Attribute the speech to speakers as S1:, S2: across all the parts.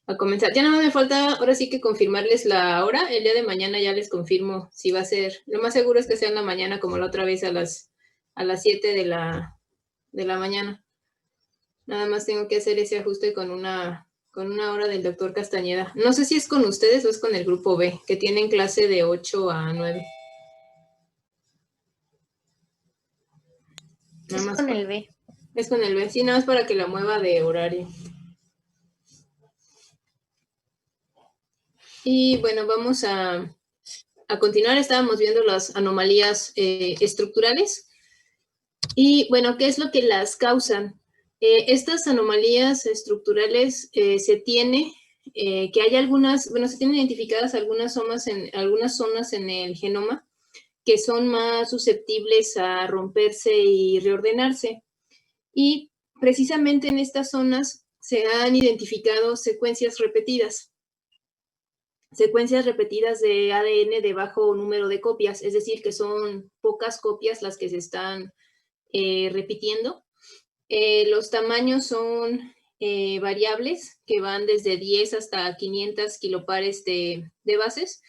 S1: a comenzar. Ya nada más me falta ahora sí que confirmarles la hora. El día de mañana ya les confirmo si va a ser. Lo más seguro es que sea en la mañana, como la otra vez a las 7 de la mañana. Nada más tengo que hacer ese ajuste con una hora del doctor Castañeda. No sé si es con ustedes o es con el grupo B, que tienen clase de 8 a 9. Nada
S2: Es
S1: más
S2: con el B.
S1: es con el B, sí, nada más para que la mueva de horario. Y bueno, vamos a continuar. Estábamos viendo las anomalías estructurales. Y bueno, ¿qué es lo que las causan? Estas anomalías estructurales se tiene que hay algunas, bueno, se tienen identificadas algunas zonas en el genoma que son más susceptibles a romperse y reordenarse. Y precisamente en estas zonas se han identificado secuencias repetidas de ADN de bajo número de copias, es decir, que son pocas copias las que se están repitiendo. Los tamaños son variables, que van desde 10 hasta 500 kilopares de bases.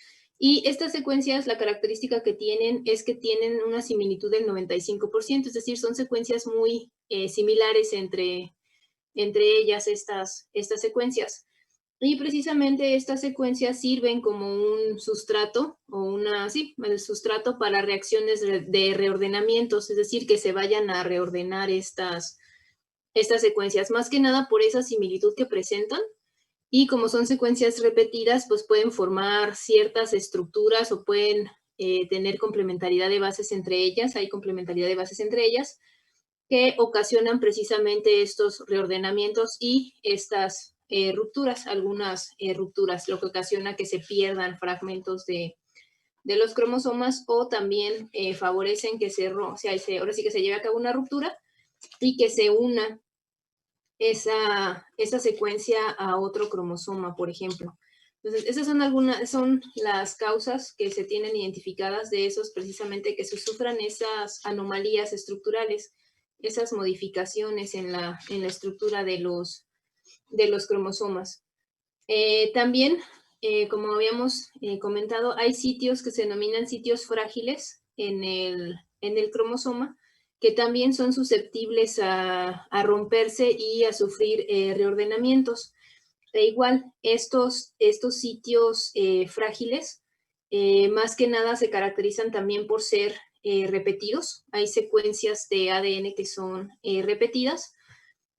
S1: Y estas secuencias, la característica que tienen es que tienen una similitud del 95%, es decir, son secuencias muy similares entre ellas estas secuencias. Y precisamente estas secuencias sirven como un sustrato el sustrato para reacciones de reordenamientos, es decir, que se vayan a reordenar estas secuencias, más que nada por esa similitud que presentan. Y como son secuencias repetidas, pues pueden formar ciertas estructuras o pueden tener complementariedad de bases entre ellas, hay complementariedad de bases entre ellas, que ocasionan precisamente estos reordenamientos y estas rupturas, algunas rupturas, lo que ocasiona que se pierdan fragmentos de los cromosomas o también favorecen que ahora sí que se lleve a cabo una ruptura y que se una esa secuencia a otro cromosoma, por ejemplo. Entonces, esas son las causas que se tienen identificadas de esos precisamente que se sufran esas anomalías estructurales, esas modificaciones en la estructura de los cromosomas. También, como habíamos comentado, hay sitios que se denominan sitios frágiles en el cromosoma, que también son susceptibles a romperse y a sufrir reordenamientos. E igual, estos sitios frágiles, más que nada se caracterizan también por ser repetidos. Hay secuencias de ADN que son repetidas.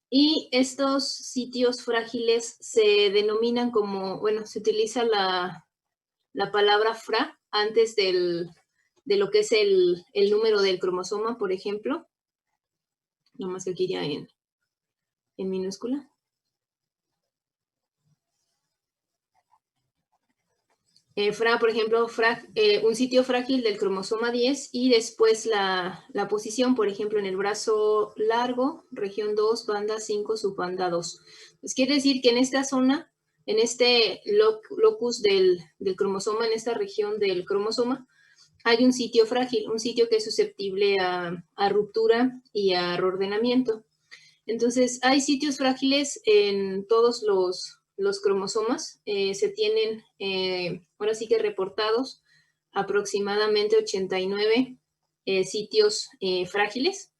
S1: Y estos sitios frágiles se denominan como, bueno, se utiliza la palabra fra antes de lo que es el número del cromosoma, por ejemplo. Nomás que aquí iría en minúscula. Por ejemplo, un sitio frágil del cromosoma 10 y después la posición, por ejemplo, en el brazo largo, región 2, banda 5, subbanda 2. Pues quiere decir que en esta zona, en este locus del cromosoma, en esta región del cromosoma, hay un sitio frágil, un sitio que es susceptible a ruptura y a reordenamiento. Entonces, hay sitios frágiles en todos los cromosomas. Se tienen, ahora sí que reportados, aproximadamente 89 sitios frágiles.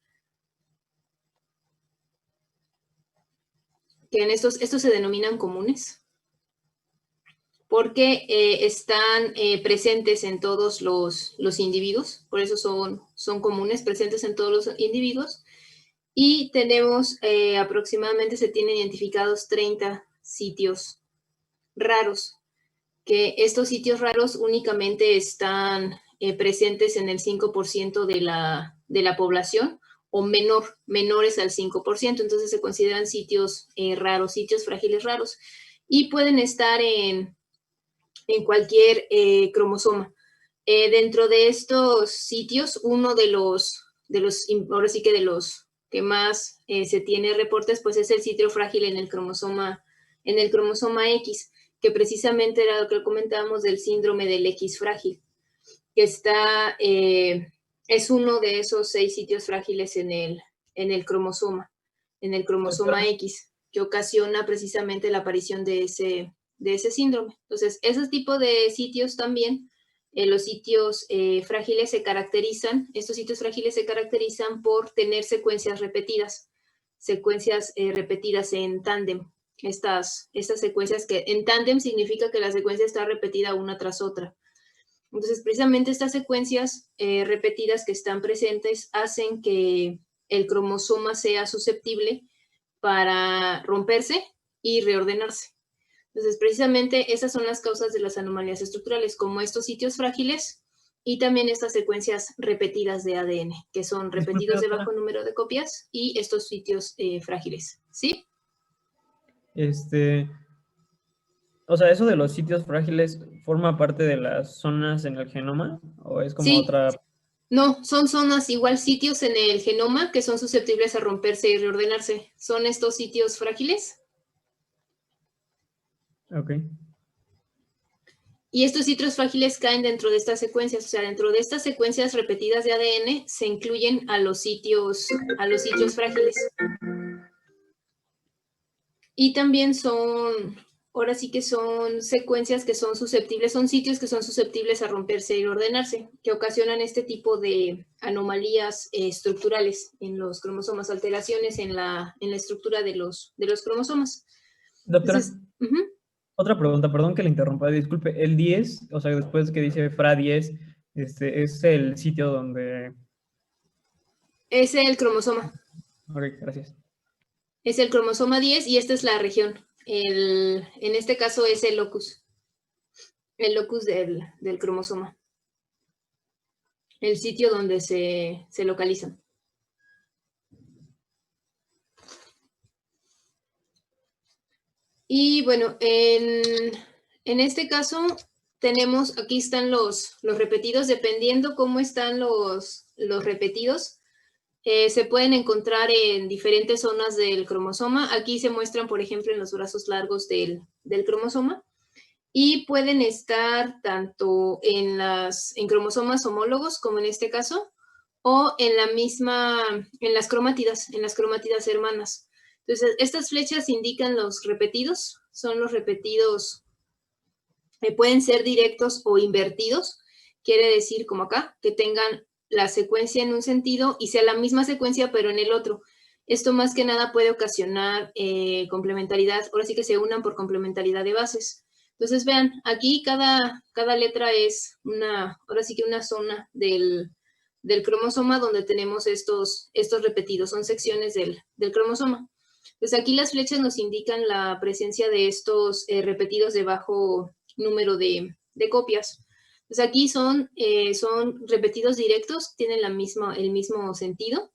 S1: Que en estos se denominan comunes, porque están presentes en todos los individuos, por eso son comunes, presentes en todos los individuos. Y tenemos aproximadamente, se tienen identificados 30 sitios raros, que estos sitios raros únicamente están presentes en el 5% de la población o menores al 5%, entonces se consideran sitios raros, sitios frágiles raros, y pueden estar en cualquier cromosoma. Dentro de estos sitios, uno de los, ahora sí que de los que más se tiene reportes, pues es el sitio frágil en el cromosoma X, que precisamente era lo que comentábamos del síndrome del X frágil, que es uno de esos 6 sitios frágiles en el cromosoma X. que ocasiona precisamente la aparición de ese síndrome. Entonces, ese tipo de sitios también, los sitios frágiles se caracterizan, estos sitios frágiles se caracterizan por tener secuencias repetidas en tándem. Estas secuencias que en tándem significa que la secuencia está repetida una tras otra. Entonces, precisamente estas secuencias repetidas que están presentes hacen que el cromosoma sea susceptible para romperse y reordenarse. Entonces, precisamente esas son las causas de las anomalías estructurales, como estos sitios frágiles y también estas secuencias repetidas de ADN, que son repetidos de bajo número de copias y estos sitios frágiles. ¿Sí?
S2: O sea, ¿eso de los sitios frágiles forma parte de las zonas en el genoma? ¿O es como
S1: Sí.
S2: otra?
S1: No, son zonas, igual sitios en el genoma que son susceptibles a romperse y reordenarse. Son estos sitios frágiles.
S2: Ok.
S1: Y estos sitios frágiles caen dentro de estas secuencias, o sea, dentro de estas secuencias repetidas de ADN se incluyen a los sitios frágiles. Y también ahora sí que son secuencias que son susceptibles, son sitios que son susceptibles a romperse y ordenarse, que ocasionan este tipo de anomalías estructurales en los cromosomas, alteraciones en la estructura de los cromosomas.
S2: Doctora,
S1: Entonces,
S2: otra pregunta, perdón que le interrumpa, disculpe. El 10, o sea, después que dice FRA10, es el sitio donde...
S1: es el cromosoma.
S2: Ok, gracias.
S1: Es el cromosoma 10 y esta es la región. En este caso es el locus del cromosoma. El sitio donde se localizan. Y bueno, en este caso tenemos, aquí están los repetidos, dependiendo cómo están los repetidos, se pueden encontrar en diferentes zonas del cromosoma. Aquí se muestran, por ejemplo, en los brazos largos del cromosoma. Y pueden estar tanto en cromosomas homólogos, como en este caso, o en las cromátidas hermanas. Entonces, estas flechas indican los repetidos, son los repetidos, pueden ser directos o invertidos, quiere decir, como acá, que tengan la secuencia en un sentido y sea la misma secuencia, pero en el otro. Esto más que nada puede ocasionar complementariedad, ahora sí que se unan por complementariedad de bases. Entonces, vean, aquí cada letra es ahora sí que una zona del cromosoma donde tenemos estos repetidos, son secciones del cromosoma. Pues aquí las flechas nos indican la presencia de estos repetidos de bajo número de copias. Pues aquí son repetidos directos, tienen el mismo sentido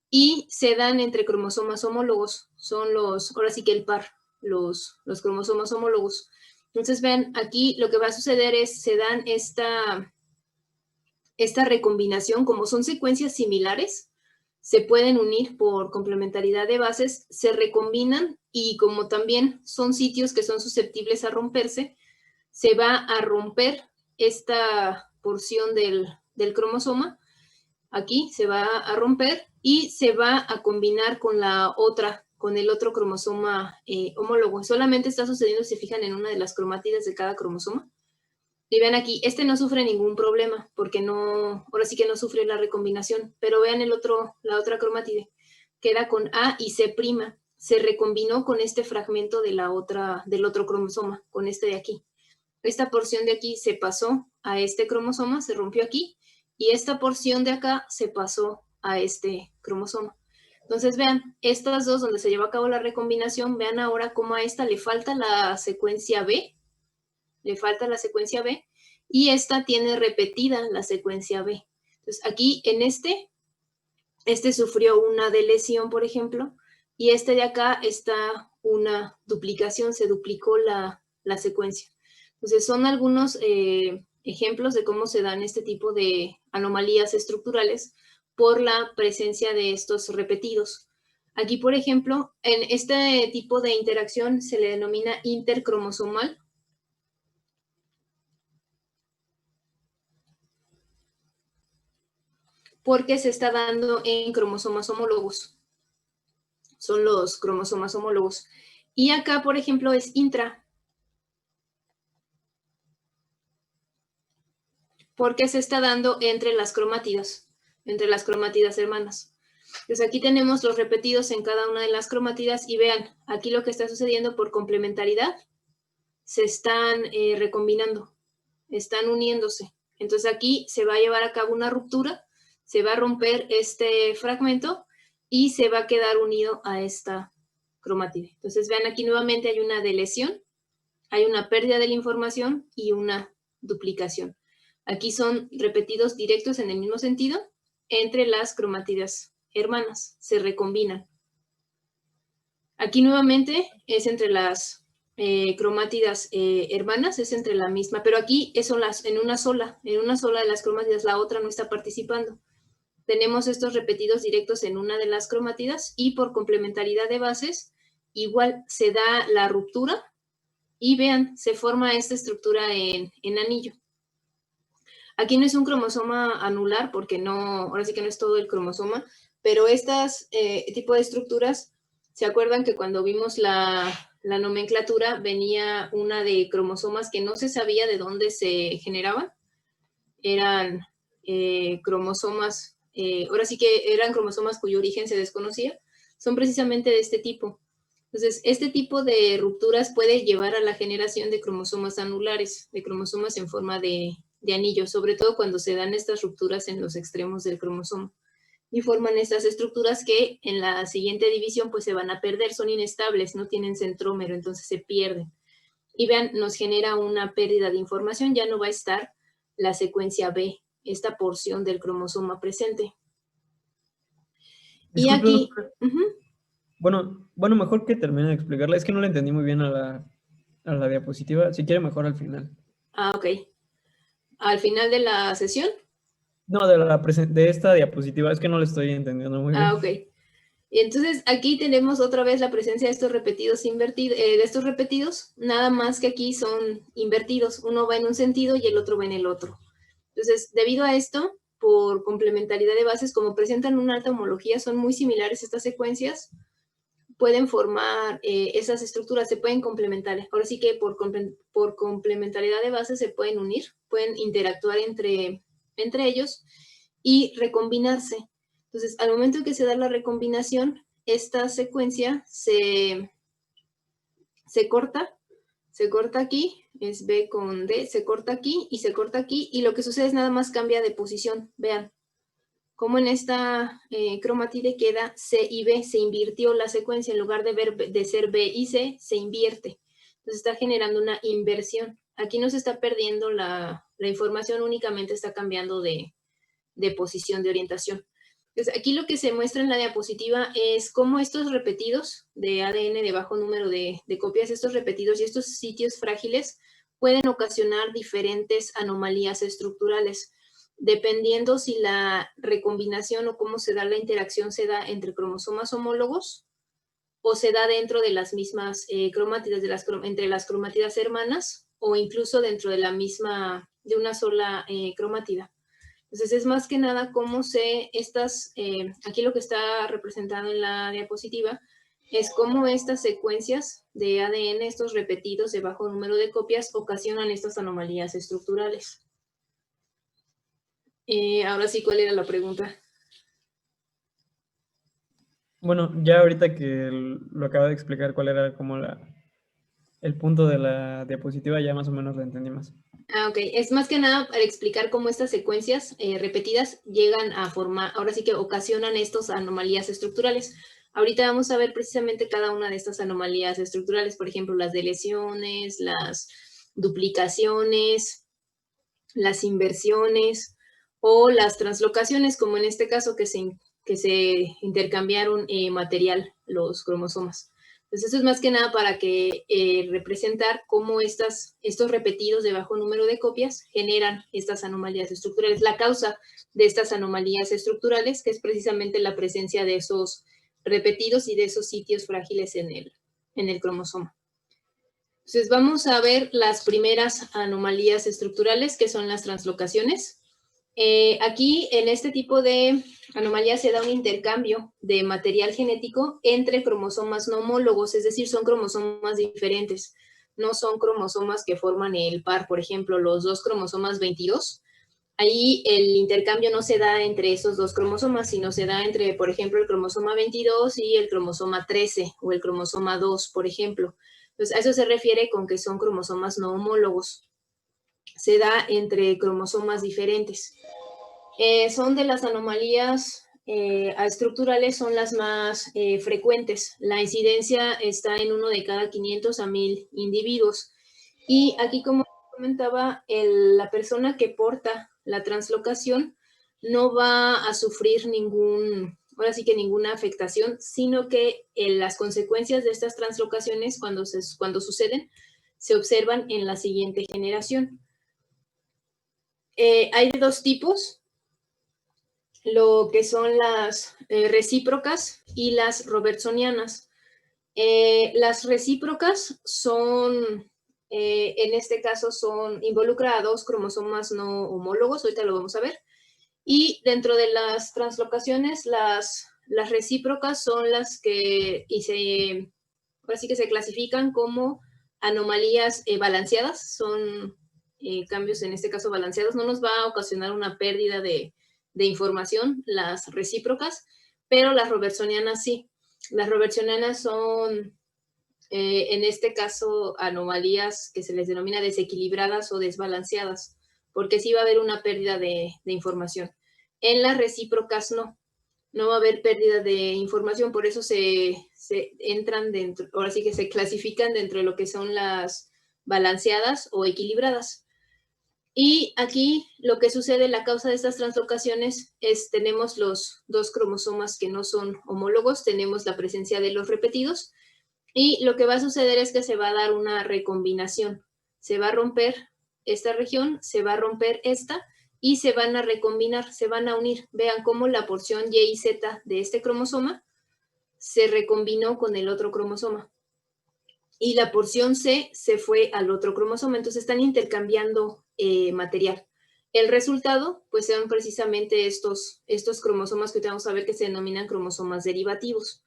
S1: y se dan entre cromosomas homólogos. Son ahora sí que el par, los cromosomas homólogos. Entonces, vean, aquí lo que va a suceder es, se dan esta recombinación, como son secuencias similares, se pueden unir por complementariedad de bases, se recombinan y como también son sitios que son susceptibles a romperse, se va a romper esta porción del cromosoma, aquí se va a romper y se va a combinar con el otro cromosoma homólogo. Solamente está sucediendo, si se fijan, en una de las cromátidas de cada cromosoma. Y vean aquí, este no sufre ningún problema porque ahora sí que no sufre la recombinación, pero vean la otra cromátide, queda con A y C', se recombinó con este fragmento del otro cromosoma, con este de aquí. Esta porción de aquí se pasó a este cromosoma, se rompió aquí, y esta porción de acá se pasó a este cromosoma. Entonces vean, estas dos donde se lleva a cabo la recombinación, vean ahora cómo a esta le falta la secuencia B, y esta tiene repetida la secuencia B. Entonces aquí en este sufrió una delesión, por ejemplo, y este de acá está una duplicación, se duplicó la secuencia. Entonces son algunos ejemplos de cómo se dan este tipo de anomalías estructurales por la presencia de estos repetidos. Aquí, por ejemplo, en este tipo de interacción se le denomina intercromosomal, porque se está dando en cromosomas homólogos. son los cromosomas homólogos. Y acá, por ejemplo, es intra. Porque se está dando entre las cromátidas hermanas. Entonces aquí tenemos los repetidos en cada una de las cromátidas y vean, aquí lo que está sucediendo por complementariedad, se están recombinando, están uniéndose. Entonces aquí se va a llevar a cabo una ruptura, se va a romper este fragmento y se va a quedar unido a esta cromátide. Entonces vean aquí nuevamente hay una delesión, hay una pérdida de la información y una duplicación. Aquí son repetidos directos en el mismo sentido entre las cromátidas hermanas, se recombinan. Aquí nuevamente es entre las cromátidas hermanas, es entre la misma, pero aquí son en una sola de las cromátidas, la otra no está participando. Tenemos estos repetidos directos en una de las cromátidas y por complementariedad de bases, igual se da la ruptura y vean, se forma esta estructura en anillo. Aquí no es un cromosoma anular porque no, ahora sí que no es todo el cromosoma, pero estas tipo de estructuras, ¿se acuerdan que cuando vimos la nomenclatura venía una de cromosomas que no se sabía de dónde se generaban? Eran cromosomas, ahora sí que eran cromosomas cuyo origen se desconocía, son precisamente de este tipo. Entonces, este tipo de rupturas puede llevar a la generación de cromosomas anulares, de cromosomas en forma de anillo, sobre todo cuando se dan estas rupturas en los extremos del cromosoma. Y forman estas estructuras que en la siguiente división pues se van a perder, son inestables, no tienen centrómero, entonces se pierden. Y vean, nos genera una pérdida de información, ya no va a estar la secuencia B, esta porción del cromosoma presente.
S2: Disculpe,
S1: y aquí...
S2: Bueno, mejor que termine de explicarla. Es que no la entendí muy bien a la diapositiva. Si quiere, mejor al final.
S1: Ah, ok. ¿Al final de la sesión?
S2: No, de esta diapositiva. Es que no la estoy entendiendo muy bien.
S1: Ah, ok. Y entonces aquí tenemos otra vez la presencia de estos repetidos nada más que aquí son invertidos. Uno va en un sentido y el otro va en el otro. Entonces, debido a esto, por complementariedad de bases, como presentan una alta homología, son muy similares estas secuencias, pueden formar esas estructuras, se pueden complementar. Ahora sí que por complementariedad de bases se pueden unir, pueden interactuar entre ellos y recombinarse. Entonces, al momento que se da la recombinación, esta secuencia se corta aquí, es B con D, se corta aquí y lo que sucede es nada más cambia de posición. Vean, como en esta cromatide queda C y B, se invirtió la secuencia, en lugar de ser B y C, se invierte. Entonces está generando una inversión. Aquí no se está perdiendo la información, únicamente está cambiando de posición, de orientación. Entonces aquí lo que se muestra en la diapositiva es cómo estos repetidos de ADN de bajo número de copias, estos repetidos y estos sitios frágiles pueden ocasionar diferentes anomalías estructurales, dependiendo si la recombinación o cómo se da la interacción se da entre cromosomas homólogos o se da dentro de las mismas cromátidas, entre las cromátidas hermanas o incluso dentro de de una sola cromátida. Entonces es más que nada cómo aquí lo que está representado en la diapositiva es cómo estas secuencias de ADN, estos repetidos de bajo número de copias, ocasionan estas anomalías estructurales. Ahora sí, ¿cuál era la pregunta?
S2: Bueno, ya ahorita que lo acaba de explicar cuál era como el punto de la diapositiva, ya más o menos lo entendí más.
S1: Ah, ok. Es más que nada para explicar cómo estas secuencias repetidas llegan a formar, ahora sí que ocasionan estas anomalías estructurales. Ahorita vamos a ver precisamente cada una de estas anomalías estructurales, por ejemplo, las deleciones, las duplicaciones, las inversiones o las translocaciones, como en este caso que se intercambiaron material, los cromosomas. Entonces, eso es más que nada para que representar cómo estos repetidos de bajo número de copias generan estas anomalías estructurales. La causa de estas anomalías estructurales, que es precisamente la presencia de esos repetidos y de esos sitios frágiles en el cromosoma. Entonces, vamos a ver las primeras anomalías estructurales, que son las translocaciones. Aquí, en este tipo de anomalías, se da un intercambio de material genético entre cromosomas no homólogos, es decir, son cromosomas diferentes. No son cromosomas que forman el par, por ejemplo, los dos cromosomas 22. Ahí el intercambio no se da entre esos dos cromosomas, sino se da entre, por ejemplo, el cromosoma 22 y el cromosoma 13 o el cromosoma 2, por ejemplo. Entonces, a eso se refiere con que son cromosomas no homólogos. Se da entre cromosomas diferentes. Son de las anomalías estructurales, son las más frecuentes. La incidencia está en 1 de cada 500 a 1000 individuos. Y aquí, como comentaba, la persona que porta la translocación no va a sufrir ahora sí que ninguna afectación, sino que las consecuencias de estas translocaciones, cuando suceden, se observan en la siguiente generación. Hay dos tipos, lo que son las recíprocas y las robertsonianas. Las recíprocas son, en este caso, involucra a dos cromosomas no homólogos, ahorita lo vamos a ver, y dentro de las translocaciones, las recíprocas son las que, ahora sí que se clasifican como anomalías balanceadas, son cambios en este caso balanceados, no nos va a ocasionar una pérdida de información las recíprocas, pero las robertsonianas sí. Las robertsonianas son, en este caso, anomalías que se les denomina desequilibradas o desbalanceadas, porque sí va a haber una pérdida de información. En las recíprocas no va a haber pérdida de información, por eso se entran dentro, ahora sí que se clasifican dentro de lo que son las balanceadas o equilibradas. Y aquí lo que sucede, la causa de estas translocaciones es, tenemos los dos cromosomas que no son homólogos, tenemos la presencia de los repetidos, y lo que va a suceder es que se va a dar una recombinación. Se va a romper esta región, se va a romper esta, y se van a recombinar, se van a unir. Vean cómo la porción Y y Z de este cromosoma se recombinó con el otro cromosoma. Y la porción C se fue al otro cromosoma, entonces están intercambiando material. El resultado, pues, son precisamente estos cromosomas que vamos a ver que se denominan cromosomas derivativos.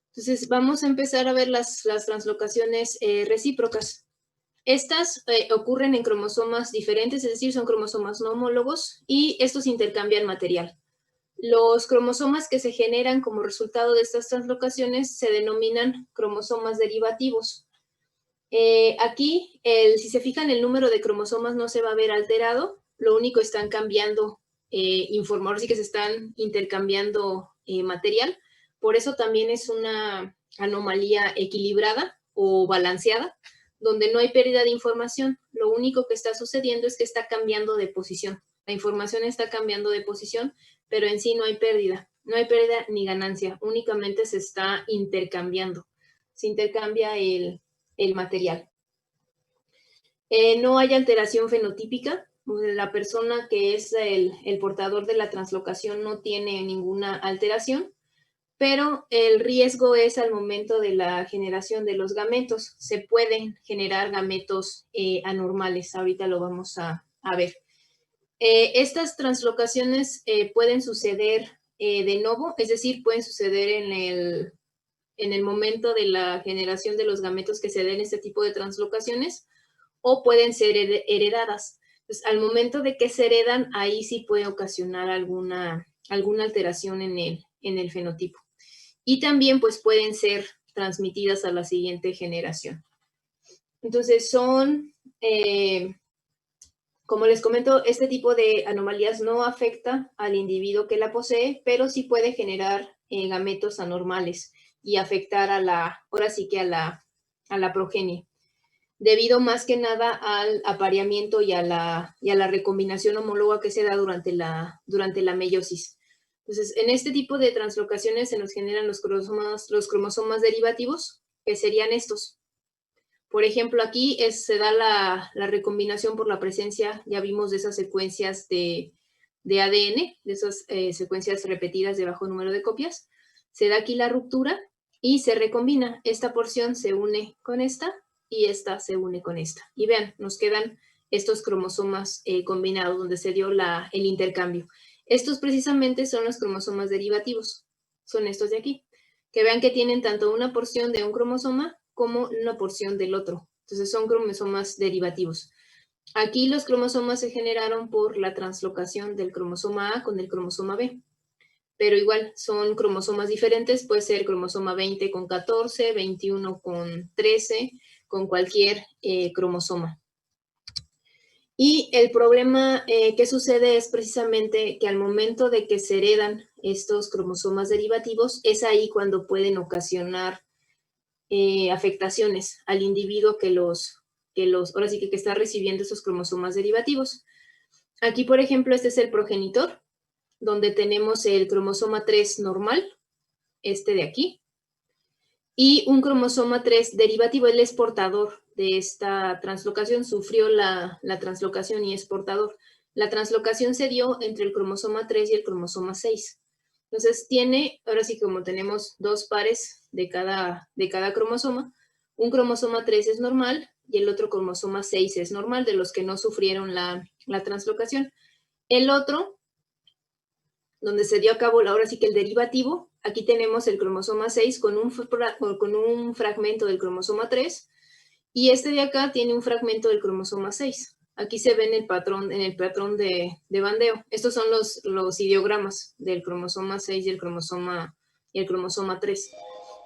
S1: Entonces, vamos a empezar a ver las translocaciones recíprocas. Estas ocurren en cromosomas diferentes, es decir, son cromosomas no homólogos, y estos intercambian material. Los cromosomas que se generan como resultado de estas translocaciones se denominan cromosomas derivativos. Aquí, si se fijan, el número de cromosomas no se va a ver alterado, lo único están cambiando ahora sí que se están intercambiando material, por eso también es una anomalía equilibrada o balanceada, donde no hay pérdida de información, lo único que está sucediendo es que está cambiando de posición, la información está cambiando de posición, pero en sí no hay pérdida ni ganancia, únicamente se está intercambiando, se intercambia el material. No hay alteración fenotípica, la persona que es el portador de la translocación no tiene ninguna alteración, pero el riesgo es al momento de la generación de los gametos. Se pueden generar gametos anormales, ahorita lo vamos a ver. Estas translocaciones pueden suceder de novo, es decir, pueden suceder en el momento de la generación de los gametos que se den este tipo de translocaciones, o pueden ser heredadas. Entonces, al momento de que se heredan, ahí sí puede ocasionar alguna alteración en el fenotipo. Y también, pues, pueden ser transmitidas a la siguiente generación. Entonces, como les comento, este tipo de anomalías no afecta al individuo que la posee, pero sí puede generar gametos anormales y afectar ahora sí que a la progenie, debido más que nada al apareamiento y a la recombinación homóloga que se da durante la meiosis. Entonces, en este tipo de translocaciones se nos generan los cromosomas derivativos, que serían estos. Por ejemplo, aquí se da la recombinación por la presencia, ya vimos, de esas secuencias de ADN, de esas secuencias repetidas de bajo número de copias. Se da aquí la ruptura y se recombina. Esta porción se une con esta y esta se une con esta. Y vean, nos quedan estos cromosomas combinados, donde se dio el intercambio. Estos precisamente son los cromosomas derivativos, son estos de aquí, que vean que tienen tanto una porción de un cromosoma como una porción del otro. Entonces son cromosomas derivativos. Aquí los cromosomas se generaron por la translocación del cromosoma A con el cromosoma B, pero igual son cromosomas diferentes, puede ser cromosoma 20 con 14, 21 con 13, con cualquier cromosoma. Y el problema que sucede es precisamente que al momento de que se heredan estos cromosomas derivativos, es ahí cuando pueden ocasionar afectaciones al individuo ahora sí que está recibiendo esos cromosomas derivativos. Aquí, por ejemplo, este es el progenitor, donde tenemos el cromosoma 3 normal, este de aquí, y un cromosoma 3 derivativo. Él es portador de esta translocación, sufrió la translocación y es portador. La translocación se dio entre el cromosoma 3 y el cromosoma 6. Entonces tiene, ahora sí como tenemos dos pares de cada cromosoma, un cromosoma 3 es normal y el otro cromosoma 6 es normal, de los que no sufrieron la translocación. El otro, donde se dio a cabo ahora sí que el derivativo, aquí tenemos el cromosoma 6 con un fragmento del cromosoma 3 y este de acá tiene un fragmento del cromosoma 6. Aquí se ve en el patrón de bandeo. Estos son los ideogramas del cromosoma 6 y el cromosoma 3.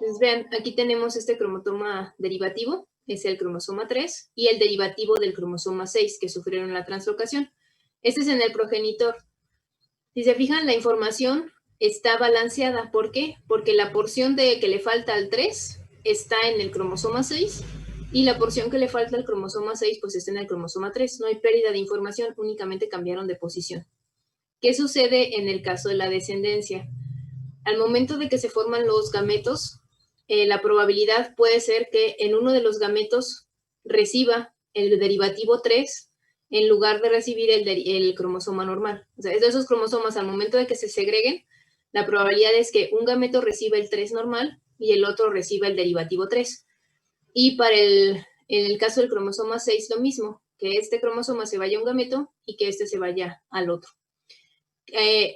S1: Entonces vean, aquí tenemos este cromosoma derivativo, es el cromosoma 3, y el derivativo del cromosoma 6 que sufrieron la translocación. Este es en el progenitor. Si se fijan, la información está balanceada. ¿Por qué? Porque la porción que le falta al 3 está en el cromosoma 6 y la porción que le falta al cromosoma 6 pues está en el cromosoma 3. No hay pérdida de información, únicamente cambiaron de posición. ¿Qué sucede en el caso de la descendencia? Al momento de que se forman los gametos, la probabilidad puede ser que en uno de los gametos reciba el derivativo 3 en lugar de recibir el cromosoma normal. O sea, de esos cromosomas, al momento de que se segreguen, la probabilidad es que un gameto reciba el 3 normal y el otro reciba el derivativo 3. Y en el caso del cromosoma 6, lo mismo, que este cromosoma se vaya a un gameto y que este se vaya al otro.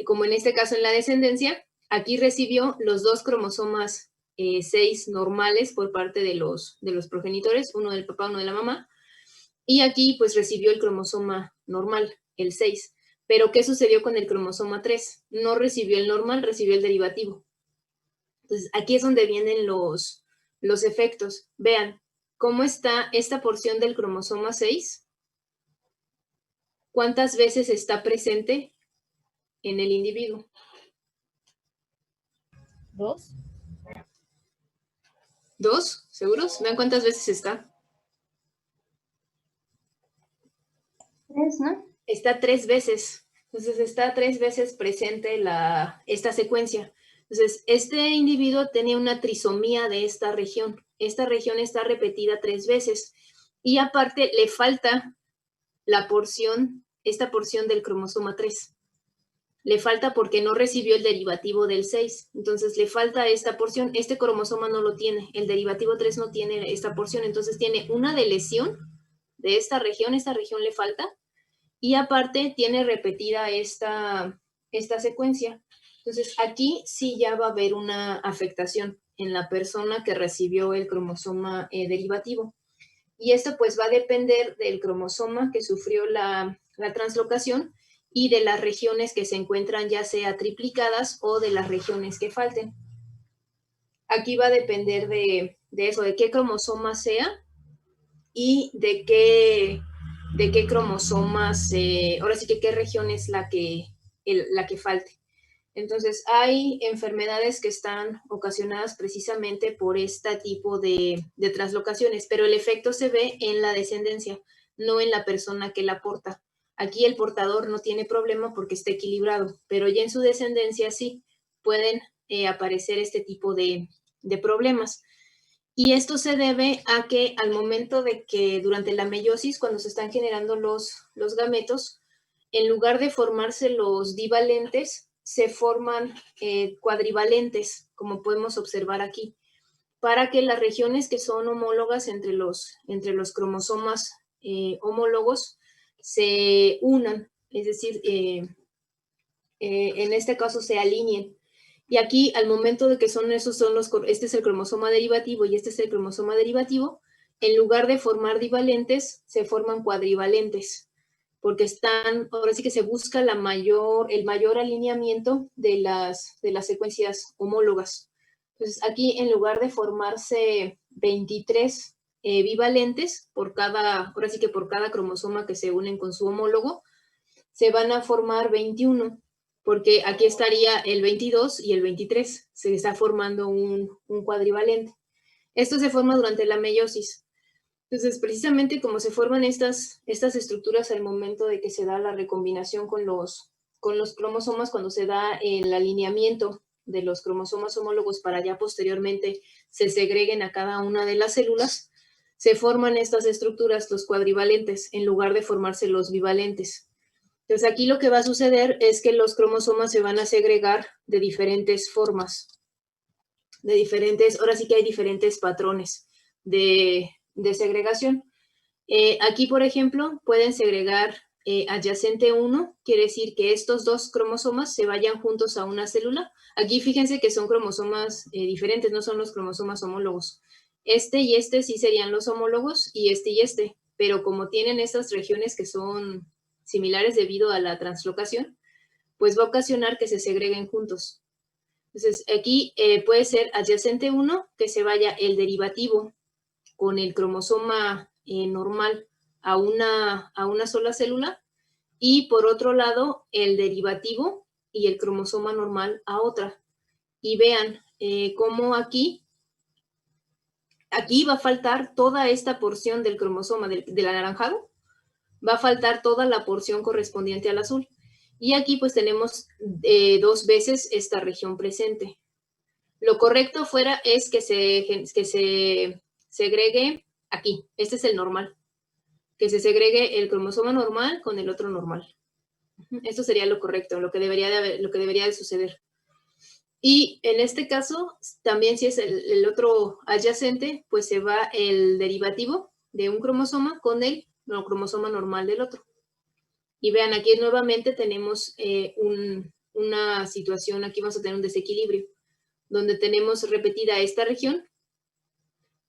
S1: Como en este caso en la descendencia, aquí recibió los dos cromosomas 6 normales por parte de los progenitores, uno del papá, uno de la mamá, y aquí pues recibió el cromosoma normal, el 6. Pero ¿qué sucedió con el cromosoma 3? No recibió el normal, recibió el derivativo. Entonces aquí es donde vienen los efectos. Vean cómo está esta porción del cromosoma 6, cuántas veces está presente en el individuo.
S3: 2.
S1: ¿2? ¿Seguros? Vean cuántas veces está.
S3: 3, ¿no?
S1: Está 3 veces. Entonces está 3 veces presente esta secuencia. Entonces, este individuo tenía una trisomía de esta región. Esta región está repetida 3 veces. Y aparte le falta esta porción del cromosoma 3. Le falta porque no recibió el derivativo del 6. Entonces le falta esta porción. Este cromosoma no lo tiene. El derivativo 3 no tiene esta porción. Entonces tiene una deleción de esta región le falta. Y aparte tiene repetida esta secuencia. Entonces aquí sí ya va a haber una afectación en la persona que recibió el cromosoma derivativo. Y esto pues va a depender del cromosoma que sufrió la translocación y de las regiones que se encuentran ya sea triplicadas o de las regiones que falten. Aquí va a depender de eso, de qué cromosoma sea y de qué cromosomas, ahora sí que qué región es la que falte. Entonces, hay enfermedades que están ocasionadas precisamente por este tipo de translocaciones, pero el efecto se ve en la descendencia, no en la persona que la porta. Aquí el portador no tiene problema porque está equilibrado, pero ya en su descendencia sí pueden aparecer este tipo de problemas. Y esto se debe a que al momento de que durante la meiosis, cuando se están generando los gametos, en lugar de formarse los divalentes, se forman cuadrivalentes, como podemos observar aquí, para que las regiones que son homólogas entre los cromosomas homólogos se unan, es decir, en este caso se alineen. Y aquí, al momento de que este es el cromosoma derivativo y este es el cromosoma derivativo, en lugar de formar divalentes, se forman cuadrivalentes, porque ahora sí que se busca el mayor alineamiento de las secuencias homólogas. Entonces, aquí, en lugar de formarse 23 bivalentes ahora sí que por cada cromosoma que se unen con su homólogo, se van a formar 21, porque aquí estaría el 22 y el 23, se está formando un cuadrivalente. Esto se forma durante la meiosis. Entonces, precisamente como se forman estas estructuras al momento de que se da la recombinación con los cromosomas, cuando se da el alineamiento de los cromosomas homólogos para ya posteriormente se segreguen a cada una de las células, se forman estas estructuras, los cuadrivalentes, en lugar de formarse los bivalentes. Entonces, aquí lo que va a suceder es que los cromosomas se van a segregar de diferentes formas, ahora sí que hay diferentes patrones de segregación. Aquí, por ejemplo, pueden segregar adyacente 1, quiere decir que estos dos cromosomas se vayan juntos a una célula. Aquí fíjense que son cromosomas diferentes, no son los cromosomas homólogos. Este y este sí serían los homólogos y este, pero como tienen estas regiones que son similares debido a la translocación, pues va a ocasionar que se segreguen juntos. Entonces, aquí puede ser adyacente 1, que se vaya el derivativo con el cromosoma normal a una sola célula, y por otro lado, el derivativo y el cromosoma normal a otra. Y vean cómo aquí va a faltar toda esta porción del cromosoma del anaranjado, va a faltar toda la porción correspondiente al azul. Y aquí pues tenemos 2 veces esta región presente. Lo correcto es que se segregue aquí. Este es el normal. Que se segregue el cromosoma normal con el otro normal. Esto sería lo correcto, lo que debería de suceder. Y en este caso, también si es el otro adyacente, pues se va el derivativo de un cromosoma con el cromosoma normal del otro. Y vean, aquí nuevamente tenemos una situación, aquí vamos a tener un desequilibrio, donde tenemos repetida esta región,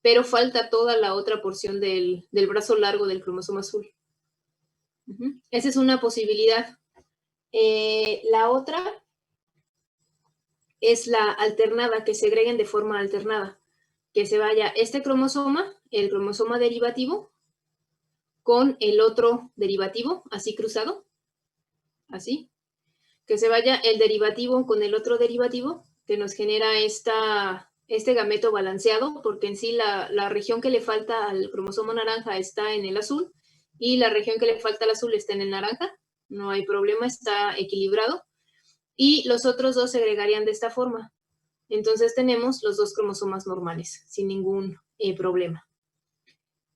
S1: pero falta toda la otra porción del brazo largo del cromosoma azul. Esa es una posibilidad. La otra es la alternada, que segreguen de forma alternada, que se vaya este cromosoma, el cromosoma derivativo, con el otro derivativo, así cruzado, así, que se vaya el derivativo con el otro derivativo, que nos genera este gameto balanceado, porque en sí la región que le falta al cromosoma naranja está en el azul, y la región que le falta al azul está en el naranja, no hay problema, está equilibrado, y los otros dos se segregarían de esta forma. Entonces tenemos los 2 cromosomas normales, sin ningún problema.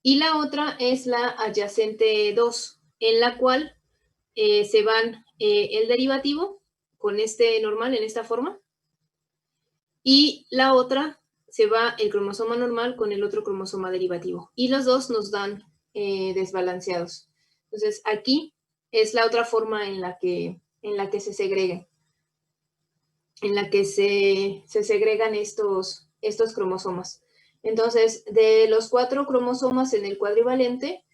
S1: Y la otra es la adyacente 2, en la cual se van el derivativo con este normal en esta forma, y la otra se va el cromosoma normal con el otro cromosoma derivativo, y los dos nos dan desbalanceados. Entonces aquí es la otra forma en la que se segregan, en la que se segregan estos cromosomas. Entonces, de los 4 cromosomas en el cuadrivalente,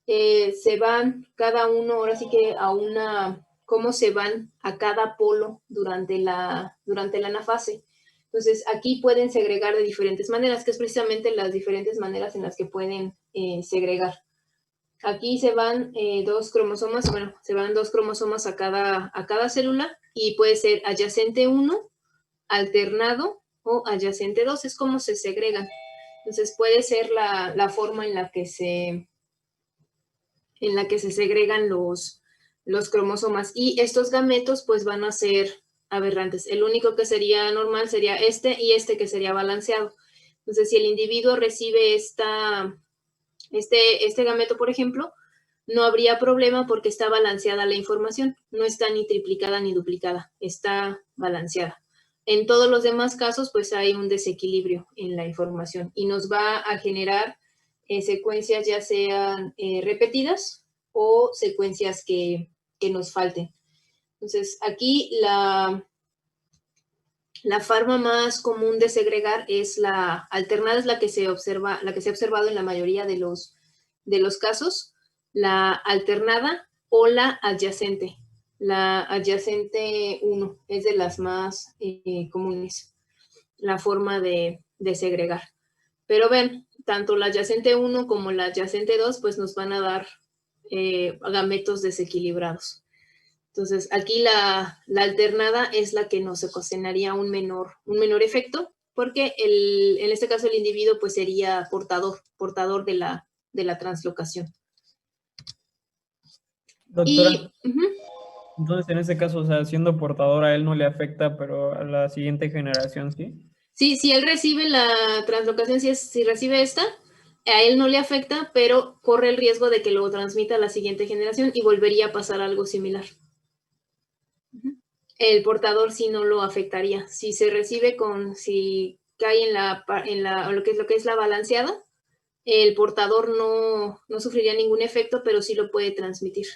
S1: se van cada uno, ahora sí que cómo se van a cada polo durante la anafase. Entonces, aquí pueden segregar de diferentes maneras, que es precisamente las diferentes maneras en las que pueden segregar. Aquí se van 2 cromosomas, bueno, se van 2 cromosomas a cada célula, y puede ser adyacente 1, alternado o adyacente 2, es como se segregan. Entonces puede ser la forma en la que se segregan los cromosomas, y estos gametos pues van a ser aberrantes. El único que sería normal sería este, y este que sería balanceado. Entonces, si el individuo recibe este gameto, por ejemplo, no habría problema porque está balanceada la información, no está ni triplicada ni duplicada, está balanceada. En todos los demás casos, pues hay un desequilibrio en la información, y nos va a generar secuencias ya sean repetidas o secuencias que nos falten. Entonces, aquí la forma más común de segregar es la alternada, es la que se ha observado en la mayoría de los casos, la alternada o la adyacente. La adyacente 1 es de las más comunes, la forma de segregar. Pero ven, tanto la adyacente 1 como la adyacente 2 pues nos van a dar gametos desequilibrados. Entonces, aquí la alternada es la que nos ocasionaría un menor efecto, porque en este caso el individuo pues sería portador de la translocación.
S2: Doctora,
S1: Y,
S2: entonces en este caso, o sea, siendo portador a él no le afecta, pero a la siguiente generación sí.
S1: sí, si él recibe la translocación, si recibe esta, a él no le afecta, pero corre el riesgo de que lo transmita a la siguiente generación y volvería a pasar algo similar. El portador sí no lo afectaría. Si se recibe si cae en lo que es la balanceada, el portador no sufriría ningún efecto, pero sí lo puede transmitir.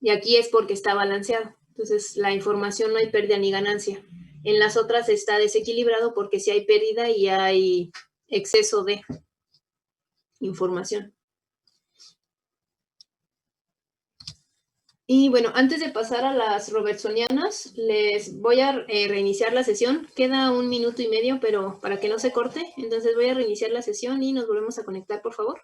S1: Y aquí es porque está balanceado. Entonces, la información no hay pérdida ni ganancia. En las otras está desequilibrado porque sí hay pérdida y hay exceso de información. Y bueno, antes de pasar a las robertsonianas, les voy a reiniciar la sesión. Queda 1 minuto y medio, pero para que no se corte. Entonces voy a reiniciar la sesión y nos volvemos a conectar, por favor.